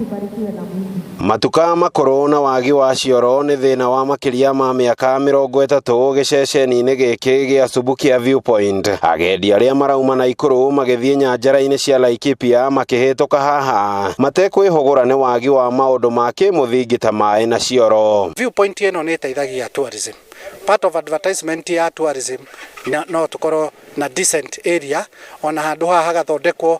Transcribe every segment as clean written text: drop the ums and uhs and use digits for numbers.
kibarikiwe na Mungu. Matuka makoro na wagi wa cioro ni thina wa makiria ma miaka 30 giceceni-ini giki gia Subuki ya Viewpoint. Agendi aria marauma Naikuru magithie nyanjara-ini cia Laikipia makihituka haha matekwihugura ni wagi wa maundu ma kimuthingi ta mai na cioro. Viewpoint ino ni teithagia tourism. Part of advertisement ya tourism no tukoro na decent area ona handu haha hagathondekwo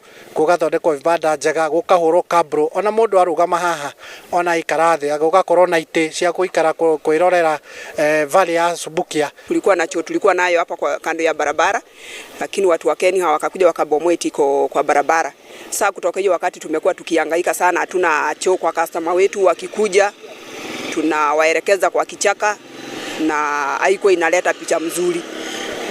vibanda njega gukahurwo kabro ona mundu arugama haha ona ikarathi gugakorwo na ite cia kuikara kwirorera valley ya Subukia. Tulikuwa nayo hapa kwa kando ya barabara, lakini watu wa Kenya wakakuja wakabomoa tiko kwa barabara. Sasa kutoka hiyo wakati tumekuwa tukihangaika sana, hatuna choo kwa customer wetu, wakikuja tunawaelekeza kwa kichaka na haikuwa inaleta picha mzuri,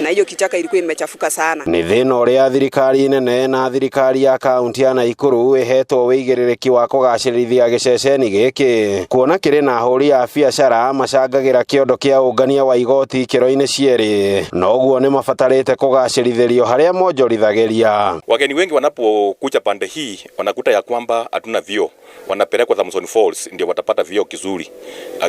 na hiyo kichaka ilikuwa imechafuka sana. Ni thina uria thirikari nene na thirikari ya kaunti ya Naikuru ihetwo wigiriki wa kugacirithia giceceni giki, kuona kiri na ahuri a biacara macangagira kiondo kia ungania wa igoti kiro-ini cieri, noguo ni mabatarite kugacirithirio haria monjorithagiria. Wageni wengi wanapokuja pande hii wanakuta ya kwamba hatuna vyoo, wanapelekwa Thompson Falls ndio watapata vyoo kizuri,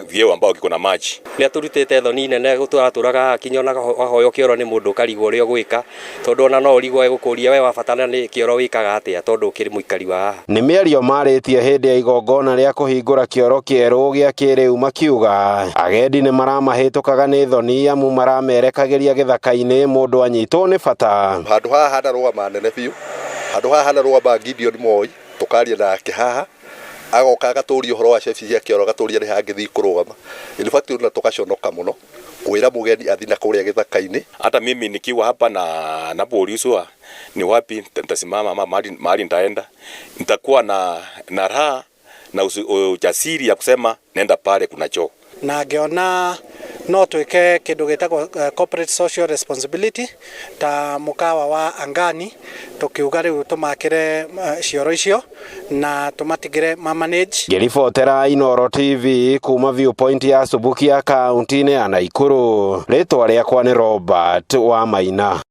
vyoo ambao kiko na maji. Ni aturutite thoni nene guturaga kinyonaga hoyo kioro ni mundu karigwo rio gwika, tondu ona no rigwo gukuria we wabatana ni kioro wikaga atia tondu kiri muikari wa. Ni miario maritie hindi ya igongona ria kuhingura kioro kieru gia kiriu makiuga agendi ni maramahitukaga ni thoni amu maramerekagiria githaka-ini mundu anyitwo ni bata. Handu haha hana rũgama nene biũ, handu haha hana rũgama Gideon Moi tukaria nake haha agoka agaturia uhoro wa chefs cia kioro gaturia ni hangithi kurugama. In fact na tukaconoka muno kwira mugeni athina kuria githaka-ini. Hata mimi nikiwa hapa na napoulizwa ni wapi nitasimama mahali nitaenda, nitakuwa na raha na ujasiri ya kusema nenda pale kuna choo. Na ngiona no twike kindu gitagwo corporate social responsibility ta mukawa wa Angani, tukiuga riu tumakire cioro icio na tumatigire manage. Ngiribotera Inooro TV kuma Viewpoint ya Subukia kaunti-ini ya Naikuru. Ritwa riakwa ni Robert wa Maina.